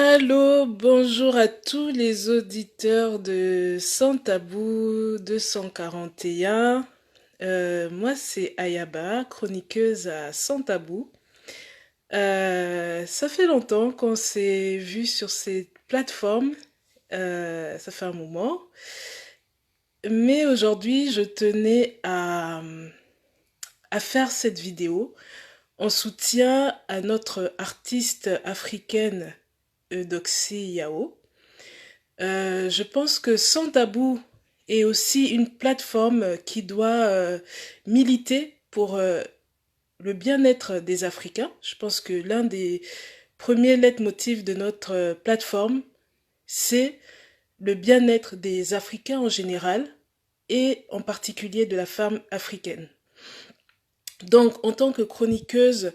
Allô, bonjour à tous les auditeurs de Sans Tabou 241. Moi, c'est Ayaba, chroniqueuse à Sans Tabou. Ça fait longtemps qu'on s'est vu sur cette plateforme. Ça fait un moment. Mais aujourd'hui, je tenais à faire cette vidéo en soutien à notre artiste africaine Eudoxie Yao. Je pense que Sans Tabou est aussi une plateforme qui doit militer pour le bien-être des Africains. Je pense que l'un des premiers leitmotifs de notre plateforme, c'est le bien-être des Africains en général et en particulier de la femme africaine. Donc, en tant que chroniqueuse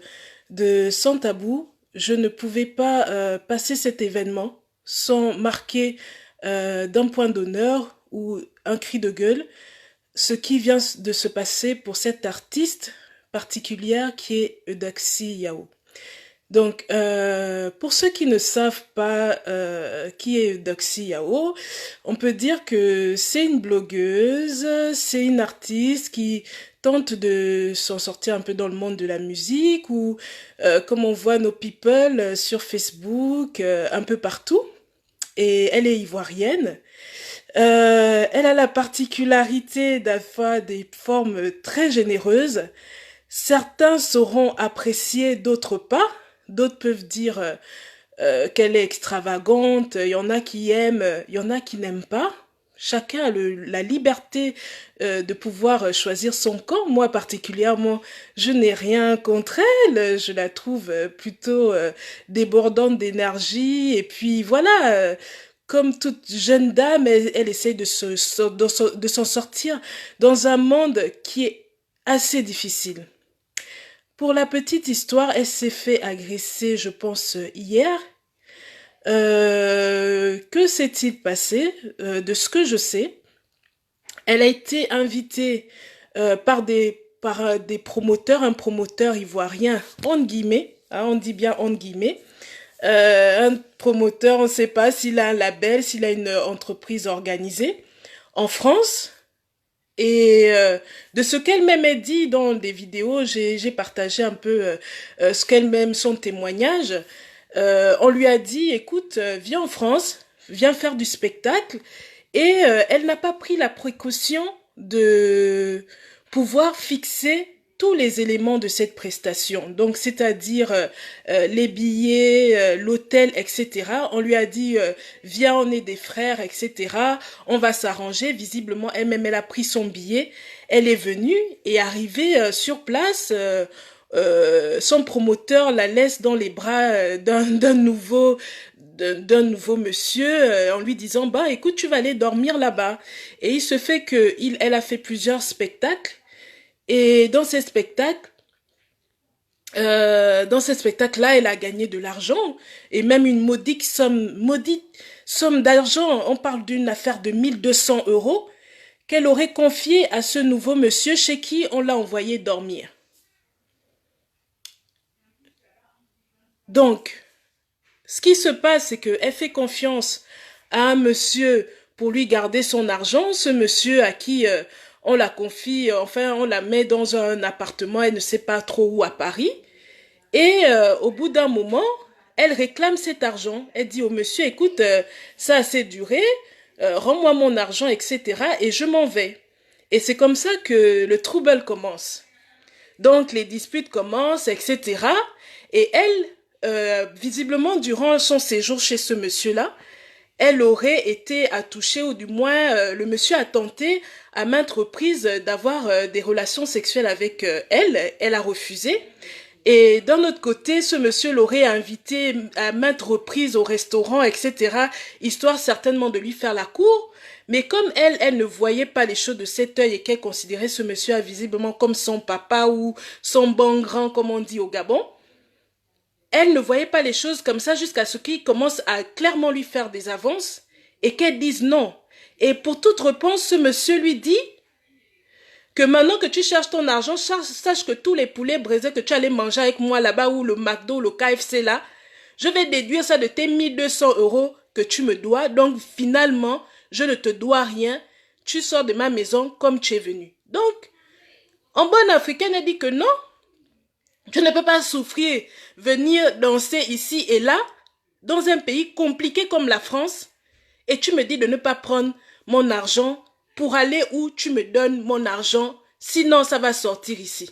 de Sans Tabou, je ne pouvais pas passer cet événement sans marquer d'un point d'honneur ou un cri de gueule ce qui vient de se passer pour cette artiste particulière qui est Eudoxie Yao. Donc, pour ceux qui ne savent pas qui est Eudoxie Yao, on peut dire que c'est une blogueuse, c'est une artiste qui tente de s'en sortir un peu dans le monde de la musique ou comme on voit nos people sur Facebook, un peu partout. Et elle est ivoirienne. Elle a la particularité d'avoir des formes très généreuses. Certains sauront apprécier, d'autres pas. D'autres peuvent dire qu'elle est extravagante. Il y en a qui aiment, il y en a qui n'aiment pas. Chacun a la liberté de pouvoir choisir son camp. Moi particulièrement, je n'ai rien contre elle. Je la trouve plutôt débordante d'énergie. Et puis voilà, comme toute jeune dame, elle essaie de s'en sortir dans un monde qui est assez difficile. Pour la petite histoire, elle s'est fait agresser, je pense, hier. Que s'est-il passé? De ce que je sais, elle a été invitée par des promoteurs, un promoteur ivoirien, entre guillemets, hein, on dit bien entre guillemets, un promoteur, on ne sait pas s'il a un label, s'il a une entreprise organisée en France. Et de ce qu'elle-même a dit dans des vidéos, j'ai partagé un peu ce qu'elle-même, son témoignage. On lui a dit, écoute, viens en France, viens faire du spectacle. Et elle n'a pas pris la précaution de pouvoir fixer tous les éléments de cette prestation. Donc, c'est-à-dire les billets, l'hôtel, etc. On lui a dit, viens, on est des frères, etc. On va s'arranger. Visiblement, elle-même, elle a pris son billet. Elle est venue et arrivée sur place, son promoteur la laisse dans les bras d'un nouveau monsieur en lui disant bah écoute tu vas aller dormir là-bas et il se fait que elle a fait plusieurs spectacles et dans ces spectacles là elle a gagné de l'argent et même une maudite somme d'argent. On parle d'une affaire de 1 200 € qu'elle aurait confiée à ce nouveau monsieur chez qui on l'a envoyé dormir. Donc ce qui se passe, c'est qu'elle fait confiance à un monsieur pour lui garder son argent, ce monsieur à qui on la confie, enfin on la met dans un appartement, elle ne sait pas trop où à Paris, et au bout d'un moment, elle réclame cet argent, elle dit au monsieur, écoute, ça a assez duré, rends-moi mon argent, etc., et je m'en vais. Et c'est comme ça que le trouble commence. Donc les disputes commencent, etc., et elle, visiblement, durant son séjour chez ce monsieur-là, elle aurait été attouchée, ou du moins, le monsieur a tenté à maintes reprises d'avoir des relations sexuelles avec elle. Elle a refusé. Et d'un autre côté, ce monsieur l'aurait invité à maintes reprises au restaurant, etc., histoire certainement de lui faire la cour. Mais comme elle ne voyait pas les choses de cet œil et qu'elle considérait ce monsieur visiblement comme son papa ou son bon grand, comme on dit au Gabon, elle ne voyait pas les choses comme ça jusqu'à ce qu'il commence à clairement lui faire des avances et qu'elle dise non. Et pour toute réponse, ce monsieur lui dit que maintenant que tu cherches ton argent, sache que tous les poulets braisés que tu allais manger avec moi là-bas ou le McDo, le KFC là, Je vais déduire ça de tes 1 200 € que tu me dois. Donc, finalement, je ne te dois rien. Tu sors de ma maison comme tu es venu. Donc, en bonne africaine, elle dit que non. Je ne peux pas souffrir, venir danser ici et là, dans un pays compliqué comme la France, et tu me dis de ne pas prendre mon argent pour aller où tu me donnes mon argent, sinon ça va sortir ici.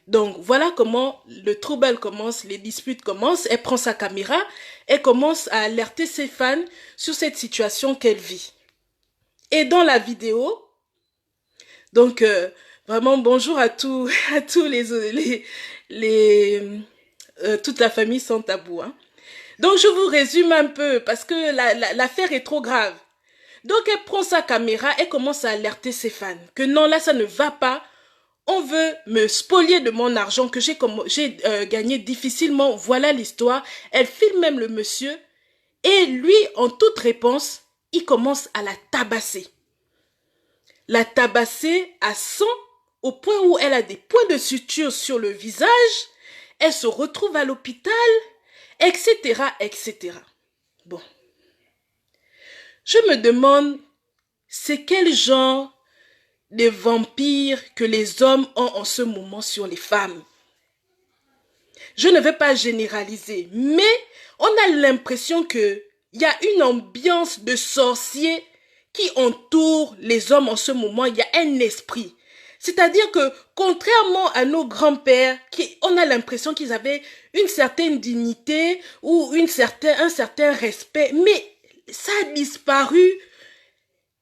Donc voilà comment le trouble commence, les disputes commencent, elle prend sa caméra, elle commence à alerter ses fans sur cette situation qu'elle vit. Et dans la vidéo, donc vraiment bonjour à tous toute la famille sans tabou. Hein. Donc je vous résume un peu parce que l'affaire est trop grave. Donc elle prend sa caméra et commence à alerter ses fans que non là ça ne va pas. On veut me spolier de mon argent que j'ai gagné difficilement. Voilà l'histoire. Elle filme même le monsieur et lui en toute réponse il commence à la tabasser. La tabasser à 100 au point où elle a des points de suture sur le visage. Elle se retrouve à l'hôpital, etc., etc. Bon. Je me demande, c'est quel genre de vampire que les hommes ont en ce moment sur les femmes. Je ne vais pas généraliser, mais on a l'impression qu'il y a une ambiance de sorcier qui entoure les hommes en ce moment. Il y a un esprit. C'est-à-dire que, contrairement à nos grands-pères, on a l'impression qu'ils avaient une certaine dignité ou un certain respect, mais ça a disparu.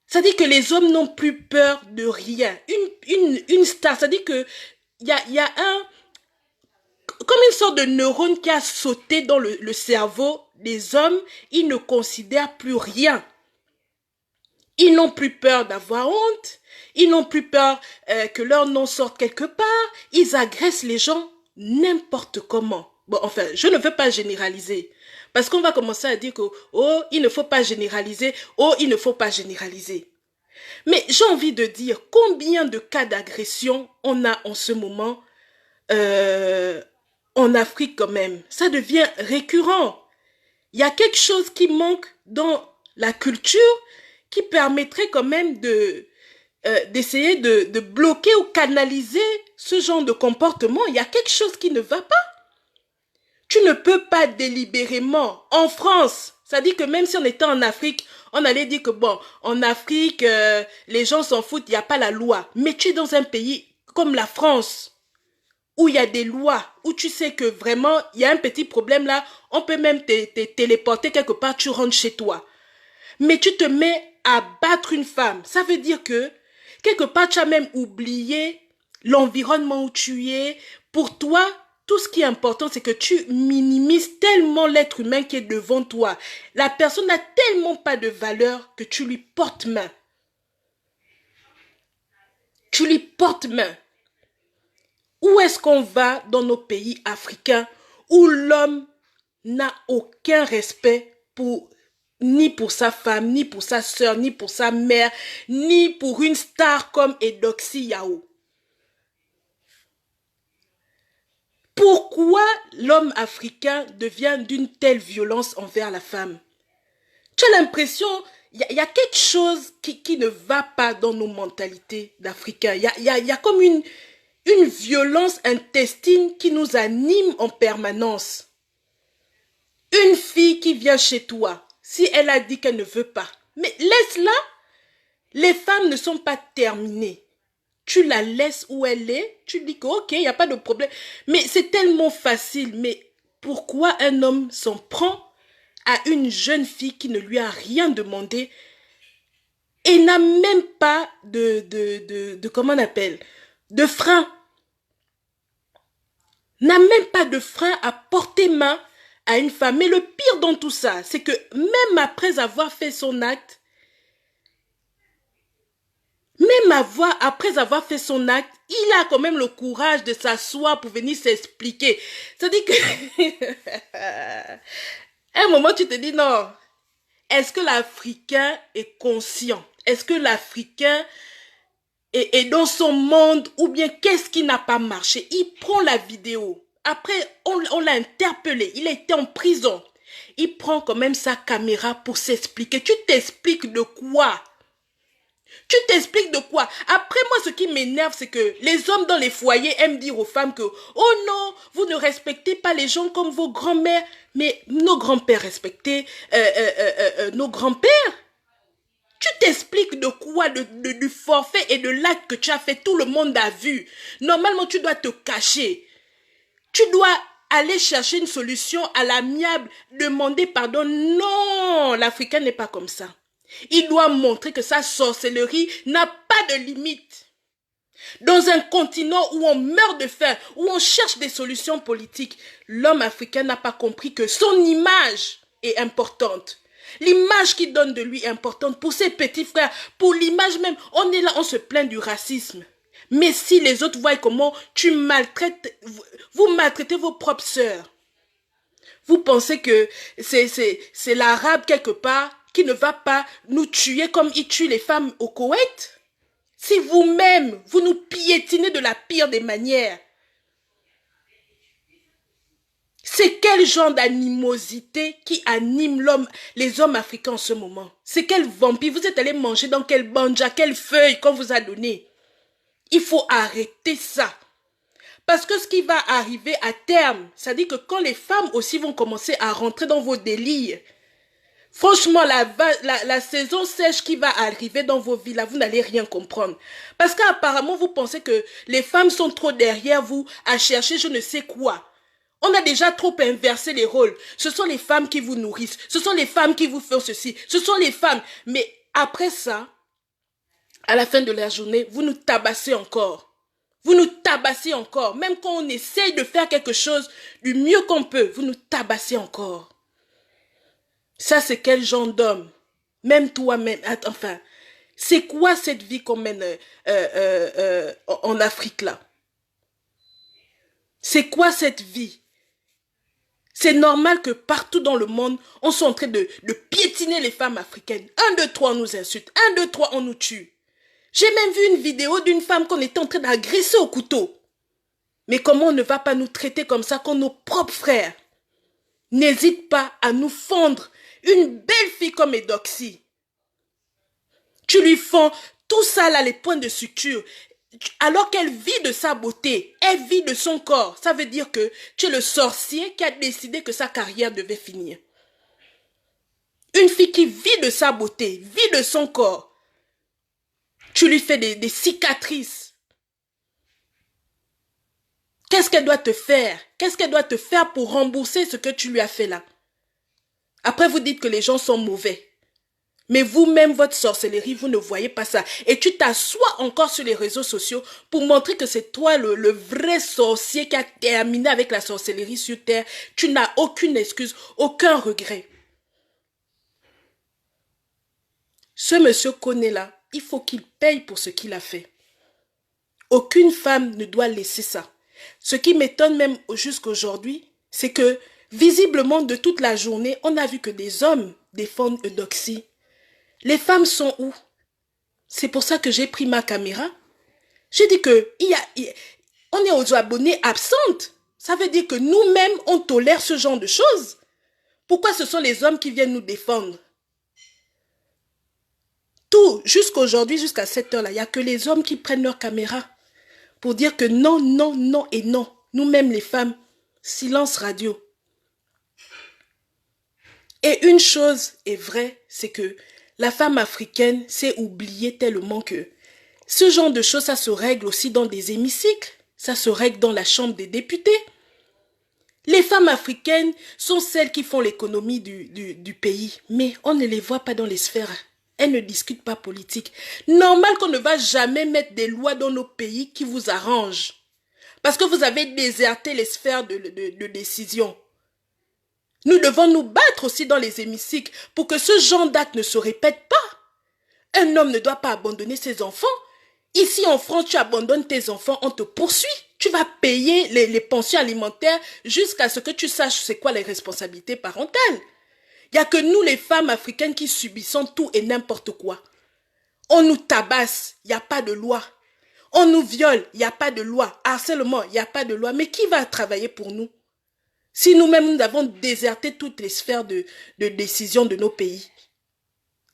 C'est-à-dire que les hommes n'ont plus peur de rien. Une star, c'est-à-dire que il y a comme une sorte de neurone qui a sauté dans le cerveau des hommes, ils ne considèrent plus rien. Ils n'ont plus peur d'avoir honte, ils n'ont plus peur que leur nom sorte quelque part, ils agressent les gens n'importe comment. Bon, enfin, je ne veux pas généraliser. Parce qu'on va commencer à dire que, oh, il ne faut pas généraliser, oh, il ne faut pas généraliser. Mais j'ai envie de dire, combien de cas d'agression on a en ce moment en Afrique quand même. Ça devient récurrent. Il y a quelque chose qui manque dans la culture qui permettrait quand même d'essayer de bloquer ou canaliser ce genre de comportement. Il y a quelque chose qui ne va pas. Tu ne peux pas délibérément, en France, ça dit que même si on était en Afrique, on allait dire que bon, en Afrique, les gens s'en foutent, il n'y a pas la loi. Mais tu es dans un pays comme la France, où il y a des lois, où tu sais que vraiment, il y a un petit problème là, on peut même te téléporter quelque part, tu rentres chez toi. Mais tu te mets à battre une femme. Ça veut dire que, quelque part, tu as même oublié l'environnement où tu es. Pour toi, tout ce qui est important, c'est que tu minimises tellement l'être humain qui est devant toi. La personne n'a tellement pas de valeur que tu lui portes main. Tu lui portes main. Où est-ce qu'on va dans nos pays africains où l'homme n'a aucun respect ni pour sa femme, ni pour sa sœur, ni pour sa mère, ni pour une star comme Eudoxie Yao? Pourquoi l'homme africain devient d'une telle violence envers la femme? Tu as l'impression, il y a quelque chose qui ne va pas dans nos mentalités d'Africains. Il y a comme une violence intestine qui nous anime en permanence. Une fille qui vient chez toi, si elle a dit qu'elle ne veut pas, mais laisse-la. Les femmes ne sont pas terminées. Tu la laisses où elle est, tu dis que ok, il n'y a pas de problème. Mais c'est tellement facile. Mais pourquoi un homme s'en prend à une jeune fille qui ne lui a rien demandé et n'a même pas comment on appelle, de frein? N'a même pas de frein à porter main à une femme. Mais le pire dans tout ça, c'est que même après avoir fait son acte, il a quand même le courage de s'asseoir pour venir s'expliquer. C'est-à-dire que à un moment tu te dis non, est-ce que l'Africain est conscient? Est-ce que l'Africain est dans son monde ou bien qu'est-ce qui n'a pas marché? Il prend la vidéo Après, on l'a interpellé. Il a été en prison. Il prend quand même sa caméra pour s'expliquer. Tu t'expliques de quoi? Tu t'expliques de quoi? Après, moi, ce qui m'énerve, c'est que les hommes dans les foyers aiment dire aux femmes que oh non, vous ne respectez pas les gens comme vos grands-mères. Mais nos grands-pères respectaient nos grands-pères. Tu t'expliques de quoi? Du forfait et de l'acte que tu as fait. Tout le monde a vu. Normalement, tu dois te cacher. Tu dois aller chercher une solution à l'amiable, demander pardon. Non, l'Africain n'est pas comme ça. Il doit montrer que sa sorcellerie n'a pas de limite. Dans un continent où on meurt de faim, où on cherche des solutions politiques, l'homme africain n'a pas compris que son image est importante. L'image qu'il donne de lui est importante pour ses petits frères, pour l'image même. On est là, on se plaint du racisme. Mais si les autres voient comment tu maltraites, vous maltraitez vos propres sœurs, vous pensez que c'est l'arabe quelque part qui ne va pas nous tuer comme il tue les femmes au Koweït? Si vous-même, vous nous piétinez de la pire des manières, c'est quel genre d'animosité qui anime les hommes africains en ce moment? C'est quel vampire? Vous êtes allé manger dans quel banja, quelle feuille qu'on vous a donné? Il faut arrêter ça. Parce que ce qui va arriver à terme, ça dit que quand les femmes aussi vont commencer à rentrer dans vos délires, franchement, la saison sèche qui va arriver dans vos vies, là, vous n'allez rien comprendre. Parce qu'apparemment, vous pensez que les femmes sont trop derrière vous à chercher je ne sais quoi. On a déjà trop inversé les rôles. Ce sont les femmes qui vous nourrissent. Ce sont les femmes qui vous font ceci. Ce sont les femmes. Mais après ça, à la fin de la journée, vous nous tabassez encore. Vous nous tabassez encore. Même quand on essaye de faire quelque chose du mieux qu'on peut, vous nous tabassez encore. Ça, c'est quel genre d'homme? Même toi-même. Enfin, c'est quoi cette vie qu'on mène en Afrique, là? C'est quoi cette vie? C'est normal que partout dans le monde, on soit en train de piétiner les femmes africaines. 1, 2, 3, on nous insulte. 1, 2, 3, on nous tue. J'ai même vu une vidéo d'une femme qu'on était en train d'agresser au couteau. Mais comment on ne va pas nous traiter comme ça quand nos propres frères n'hésitent pas à nous fendre une belle fille comme Eudoxie? Tu lui fends tout ça là, les points de suture, alors qu'elle vit de sa beauté, elle vit de son corps. Ça veut dire que tu es le sorcier qui a décidé que sa carrière devait finir. Une fille qui vit de sa beauté, vit de son corps, tu lui fais des cicatrices. Qu'est-ce qu'elle doit te faire? Qu'est-ce qu'elle doit te faire pour rembourser ce que tu lui as fait là? Après, vous dites que les gens sont mauvais. Mais vous-même, votre sorcellerie, vous ne voyez pas ça. Et tu t'assois encore sur les réseaux sociaux pour montrer que c'est toi le vrai sorcier qui a terminé avec la sorcellerie sur Terre. Tu n'as aucune excuse, aucun regret. Ce monsieur Koné là, il faut qu'il paye pour ce qu'il a fait. Aucune femme ne doit laisser ça. Ce qui m'étonne même jusqu'aujourd'hui, c'est que visiblement de toute la journée, on a vu que des hommes défendent Eudoxie. Les femmes sont où? C'est pour ça que j'ai pris ma caméra. J'ai dit que on est aux abonnés absentes. Ça veut dire que nous-mêmes, on tolère ce genre de choses. Pourquoi ce sont les hommes qui viennent nous défendre? Tout, jusqu'aujourd'hui, jusqu'à cette heure-là, il n'y a que les hommes qui prennent leur caméra pour dire que non, non, non et non. Nous-mêmes, les femmes, silence radio. Et une chose est vraie, c'est que la femme africaine s'est oubliée tellement que ce genre de choses, ça se règle aussi dans des hémicycles. Ça se règle dans la chambre des députés. Les femmes africaines sont celles qui font l'économie du pays. Mais on ne les voit pas dans les sphères. Elles ne discutent pas politique. Normal qu'on ne va jamais mettre des lois dans nos pays qui vous arrangent. Parce que vous avez déserté les sphères de décision. Nous devons nous battre aussi dans les hémicycles pour que ce genre d'acte ne se répète pas. Un homme ne doit pas abandonner ses enfants. Ici en France, tu abandonnes tes enfants, on te poursuit. Tu vas payer les pensions alimentaires jusqu'à ce que tu saches c'est quoi les responsabilités parentales. Il n'y a que nous les femmes africaines qui subissons tout et n'importe quoi. On nous tabasse, il n'y a pas de loi. On nous viole, il n'y a pas de loi. Harcèlement, il n'y a pas de loi. Mais qui va travailler pour nous? Si nous-mêmes, nous avons déserté toutes les sphères de décision de nos pays.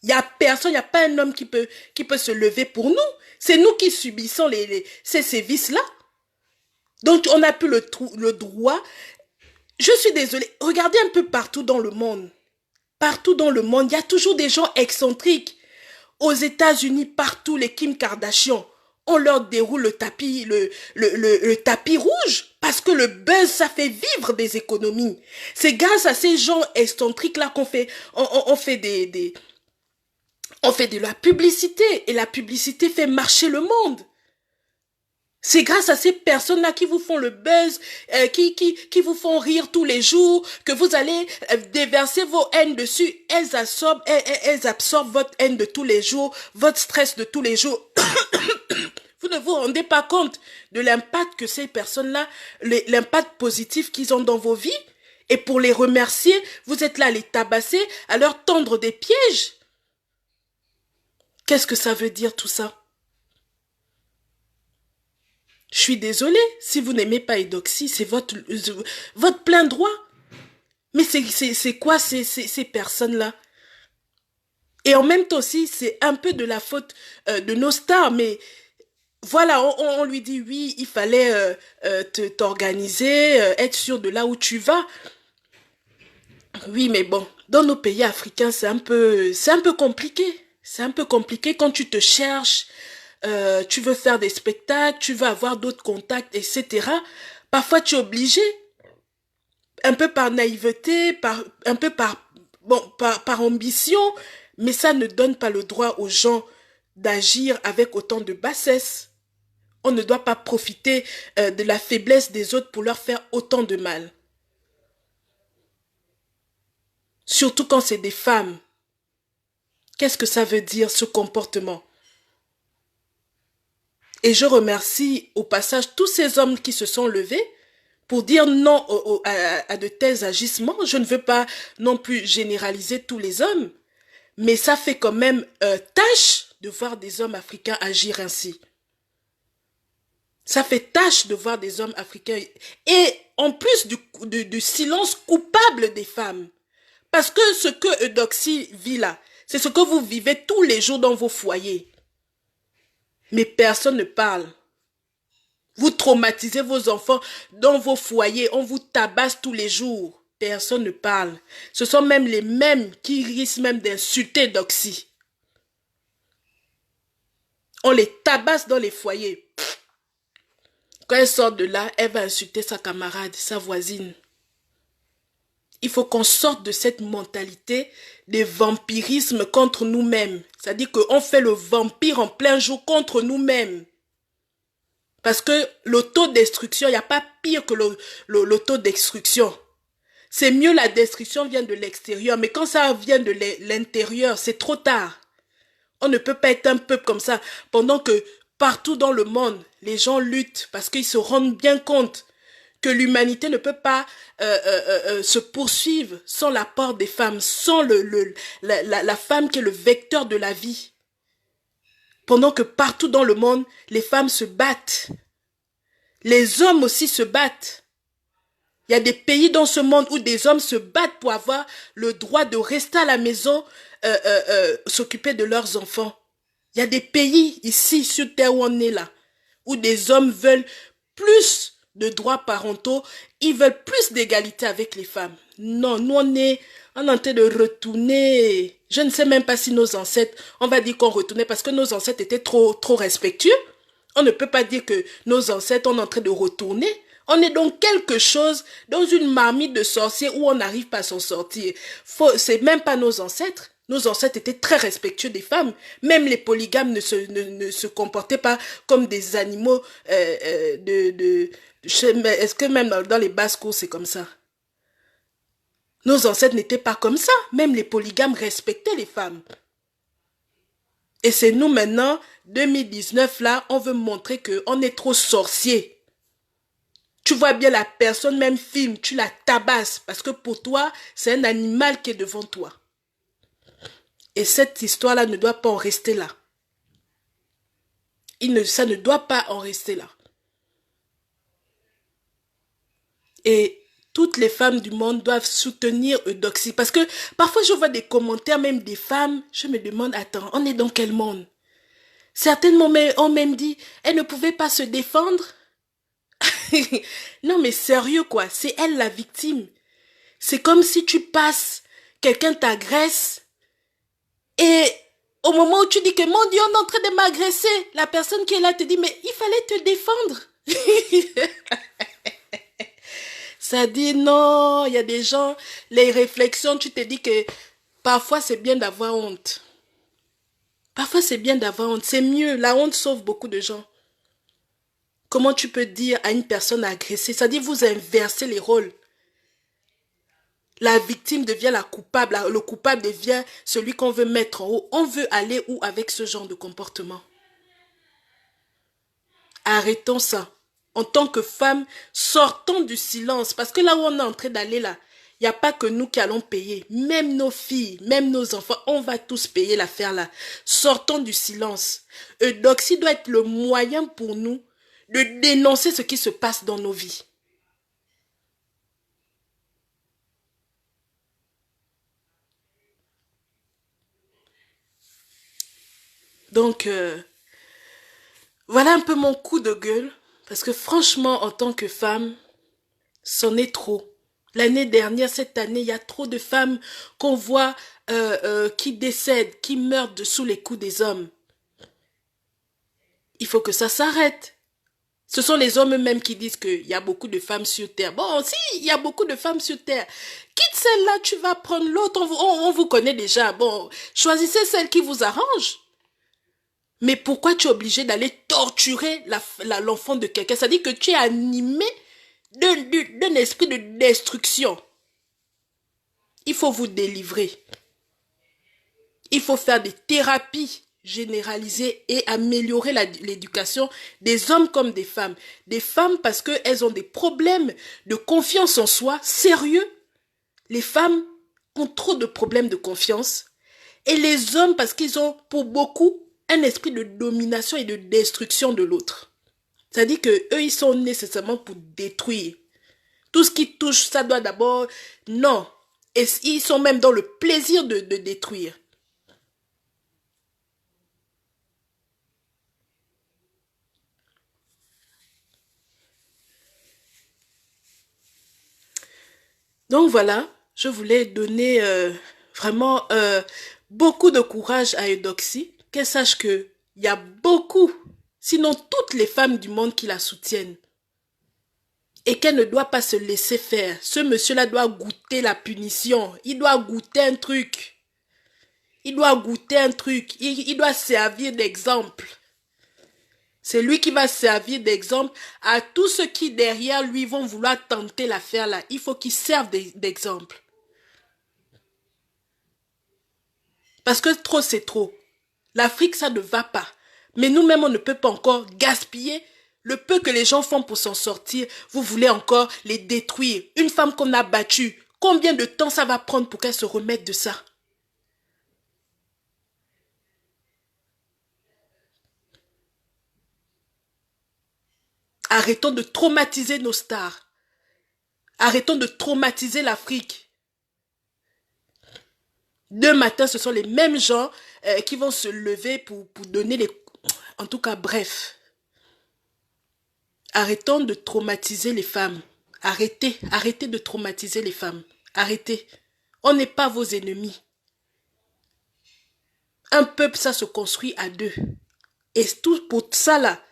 Il n'y a personne, il n'y a pas un homme qui peut se lever pour nous. C'est nous qui subissons ces sévices-là. Donc, on n'a plus le droit. Je suis désolée. Regardez un peu partout dans le monde. Partout dans le monde, il y a toujours des gens excentriques. Aux États-Unis, partout, les Kim Kardashian, on leur déroule le tapis rouge parce que le buzz, ça fait vivre des économies. C'est grâce à ces gens excentriques-là qu'on fait, on fait on fait de la publicité et la publicité fait marcher le monde. C'est grâce à ces personnes-là qui vous font le buzz, qui vous font rire tous les jours, que vous allez déverser vos haines dessus. Elles absorbent votre haine de tous les jours, votre stress de tous les jours. Vous ne vous rendez pas compte de l'impact que ces personnes-là, l'impact positif qu'ils ont dans vos vies. Et pour les remercier, vous êtes là à les tabasser, à leur tendre des pièges. Qu'est-ce que ça veut dire tout ça? Je suis désolée, si vous n'aimez pas Eudoxie, c'est votre plein droit. Mais c'est quoi ces personnes-là? Et en même temps aussi, c'est un peu de la faute de nos stars, mais voilà, on lui dit oui, il fallait t'organiser, être sûr de là où tu vas. Oui, mais bon, dans nos pays africains, c'est un peu compliqué. C'est un peu compliqué quand tu te cherches, tu veux faire des spectacles, tu veux avoir d'autres contacts, etc. Parfois, tu es obligé, un peu par naïveté, un peu par ambition, mais ça ne donne pas le droit aux gens d'agir avec autant de bassesse. On ne doit pas profiter de la faiblesse des autres pour leur faire autant de mal. Surtout quand c'est des femmes. Qu'est-ce que ça veut dire, ce comportement? Et je remercie au passage tous ces hommes qui se sont levés pour dire non à de tels agissements. Je ne veux pas non plus généraliser tous les hommes, mais ça fait quand même tâche de voir des hommes africains agir ainsi. Ça fait tâche de voir des hommes africains. Et en plus du silence coupable des femmes. Parce que ce que Eudoxie vit là, c'est ce que vous vivez tous les jours dans vos foyers. Mais personne ne parle. Vous traumatisez vos enfants dans vos foyers. On vous tabasse tous les jours. Personne ne parle. Ce sont même les mêmes qui risquent même d'insulter Eudoxie. On les tabasse dans les foyers. Quand elle sort de là, elle va insulter sa camarade, sa voisine. Il faut qu'on sorte de cette mentalité de vampirisme contre nous-mêmes. C'est-à-dire qu'on fait le vampire en plein jour contre nous-mêmes. Parce que l'autodestruction, il n'y a pas pire que l'autodestruction. C'est mieux la destruction vient de l'extérieur, mais quand ça vient de l'intérieur, c'est trop tard. On ne peut pas être un peuple comme ça pendant que partout dans le monde, les gens luttent parce qu'ils se rendent bien compte que l'humanité ne peut pas se poursuivre sans l'apport des femmes, sans la femme qui est le vecteur de la vie. Pendant que partout dans le monde, les femmes se battent. Les hommes aussi se battent. Il y a des pays dans ce monde où des hommes se battent pour avoir le droit de rester à la maison, s'occuper de leurs enfants. Il y a des pays ici, sur terre où on est là, où des hommes veulent plus de droits parentaux, ils veulent plus d'égalité avec les femmes. Non, nous on est en train de retourner. Je ne sais même pas si nos ancêtres, on va dire qu'on retournait parce que nos ancêtres étaient trop respectueux. On ne peut pas dire que nos ancêtres sont en train de retourner. On est dans quelque chose, dans une marmite de sorciers où on n'arrive pas à s'en sortir. C'est même pas nos ancêtres. Nos ancêtres étaient très respectueux des femmes. Même les polygames ne se comportaient pas comme des animaux est-ce que même dans les basses-cours, c'est comme ça? Nos ancêtres n'étaient pas comme ça. Même les polygames respectaient les femmes. Et c'est nous maintenant, 2019, là, on veut montrer qu'on est trop sorciers. Tu vois bien la personne, même filme, tu la tabasses. Parce que pour toi, c'est un animal qui est devant toi. Et cette histoire-là ne doit pas en rester là. Ça ne doit pas en rester là. Et toutes les femmes du monde doivent soutenir Eudoxie. Parce que parfois je vois des commentaires, même des femmes, je me demande, attends, on est dans quel monde? Certaines ont même dit, elle ne pouvait pas se défendre. Non mais sérieux quoi, c'est elle la victime. C'est comme si tu passes, quelqu'un t'agresse, et au moment où tu dis que mon Dieu, on est en train de m'agresser, la personne qui est là te dit, mais il fallait te défendre. Ça dit non, il y a des gens, les réflexions, tu te dis que parfois c'est bien d'avoir honte. Parfois c'est bien d'avoir honte, c'est mieux, la honte sauve beaucoup de gens. Comment tu peux dire à une personne agressée, ça dit vous inversez les rôles. La victime devient la coupable, le coupable devient celui qu'on veut mettre en haut. On veut aller où avec ce genre de comportement? Arrêtons ça. En tant que femme, sortons du silence. Parce que là où on est en train d'aller là, il n'y a pas que nous qui allons payer. Même nos filles, même nos enfants, on va tous payer l'affaire là. Sortons du silence. Eudoxie doit être le moyen pour nous de dénoncer ce qui se passe dans nos vies. Donc, voilà un peu mon coup de gueule. Parce que franchement, en tant que femme, c'en est trop. L'année dernière, cette année, il y a trop de femmes qu'on voit qui décèdent, qui meurent sous les coups des hommes. Il faut que ça s'arrête. Ce sont les hommes eux-mêmes qui disent qu'il y a beaucoup de femmes sur Terre. Bon, si, il y a beaucoup de femmes sur Terre. Quitte celle-là, tu vas prendre l'autre. On vous connaît déjà. Bon, choisissez celle qui vous arrange. Mais pourquoi tu es obligé d'aller torturer l'enfant de quelqu'un? Ça dit que tu es animé d'un esprit de destruction. Il faut vous délivrer. Il faut faire des thérapies généralisées et améliorer l'éducation des hommes comme des femmes. Des femmes parce qu'elles ont des problèmes de confiance en soi sérieux. Les femmes ont trop de problèmes de confiance. Et les hommes parce qu'ils ont pour beaucoup un esprit de domination et de destruction de l'autre. C'est-à-dire qu'eux, ils sont nécessairement pour détruire. Tout ce qui touche, ça doit d'abord... Non. Et ils sont même dans le plaisir de détruire. Donc voilà, je voulais donner vraiment beaucoup de courage à Eudoxie, qu'elle sache qu'il y a beaucoup, sinon toutes les femmes du monde qui la soutiennent. Et qu'elle ne doit pas se laisser faire. Ce monsieur-là doit goûter la punition. Il doit goûter un truc. Il doit goûter un truc. Il doit servir d'exemple. C'est lui qui va servir d'exemple à tous ceux qui derrière lui vont vouloir tenter l'affaire là. Il faut qu'il serve d'exemple. Parce que trop c'est trop. L'Afrique ça ne va pas. Mais nous-mêmes on ne peut pas encore gaspiller le peu que les gens font pour s'en sortir. Vous voulez encore les détruire. Une femme qu'on a battue, combien de temps ça va prendre pour qu'elle se remette de ça? Arrêtons de traumatiser nos stars. Arrêtons de traumatiser l'Afrique. Demain matin, ce sont les mêmes gens qui vont se lever pour donner les... En tout cas, bref. Arrêtons de traumatiser les femmes. Arrêtez de traumatiser les femmes. Arrêtez. On n'est pas vos ennemis. Un peuple, ça se construit à deux. Et tout pour ça, là,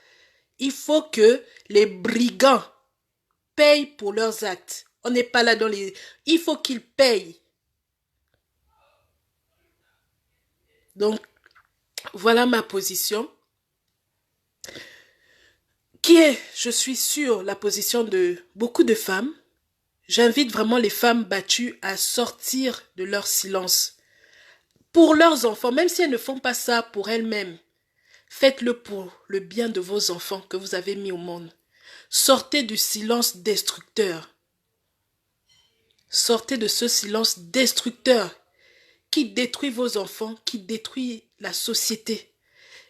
il faut que les brigands payent pour leurs actes. On n'est pas là dans les... Il faut qu'ils payent. Donc, voilà ma position. Qui est, je suis sûre, la position de beaucoup de femmes. J'invite vraiment les femmes battues à sortir de leur silence. Pour leurs enfants, même si elles ne font pas ça pour elles-mêmes, faites-le pour le bien de vos enfants que vous avez mis au monde. Sortez du silence destructeur. Sortez de ce silence destructeur qui détruit vos enfants, qui détruit la société.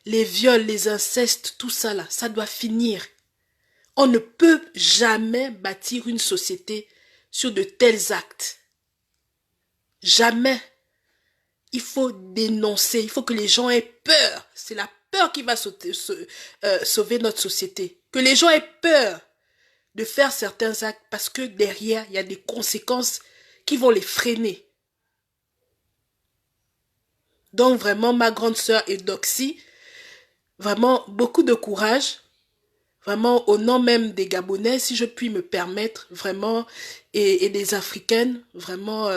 les viols, les incestes, tout ça là, ça doit finir. On ne peut jamais bâtir une société sur de tels actes. Jamais. Il faut dénoncer, il faut que les gens aient peur. C'est la peur qui va sauver notre société. Que les gens aient peur de faire certains actes parce que derrière, il y a des conséquences qui vont les freiner. Donc vraiment, ma grande sœur Eudoxie, vraiment beaucoup de courage. Vraiment, au nom même des Gabonais, si je puis me permettre, vraiment, et des Africaines, vraiment,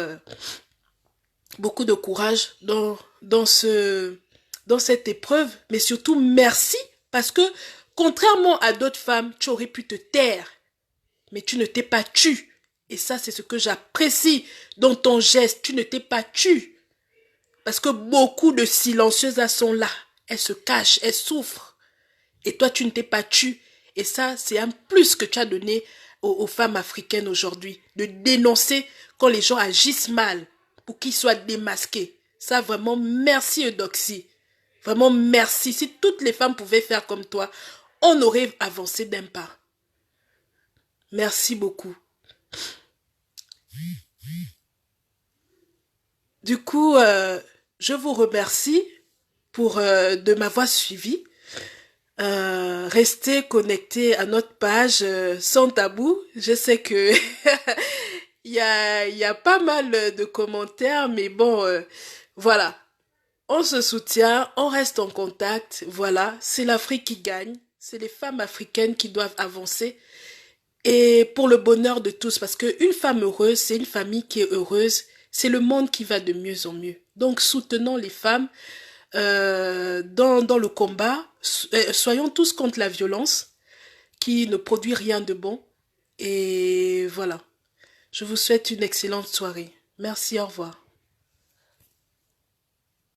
beaucoup de courage dans cette épreuve. Mais surtout, merci, parce que, contrairement à d'autres femmes, tu aurais pu te taire, mais tu ne t'es pas tue. Et ça, c'est ce que j'apprécie dans ton geste. Tu ne t'es pas tue. Parce que beaucoup de silencieuses sont là. Elles se cachent, elles souffrent. Et toi, tu ne t'es pas tue. Et ça, c'est un plus que tu as donné aux femmes africaines aujourd'hui. De dénoncer quand les gens agissent mal pour qu'ils soient démasqués. Ça, vraiment, merci Eudoxie. Vraiment, merci. Si toutes les femmes pouvaient faire comme toi, on aurait avancé d'un pas. Merci beaucoup. Du coup, je vous remercie de m'avoir suivi. Restez connectés à notre page sans tabou. Je sais que il y a pas mal de commentaires, mais bon, voilà. On se soutient, on reste en contact. Voilà, c'est l'Afrique qui gagne. C'est les femmes africaines qui doivent avancer. Et pour le bonheur de tous, parce qu'une femme heureuse, c'est une famille qui est heureuse. C'est le monde qui va de mieux en mieux. Donc soutenons les femmes dans le combat. Soyons tous contre la violence qui ne produit rien de bon. Et voilà. Je vous souhaite une excellente soirée. Merci, au revoir.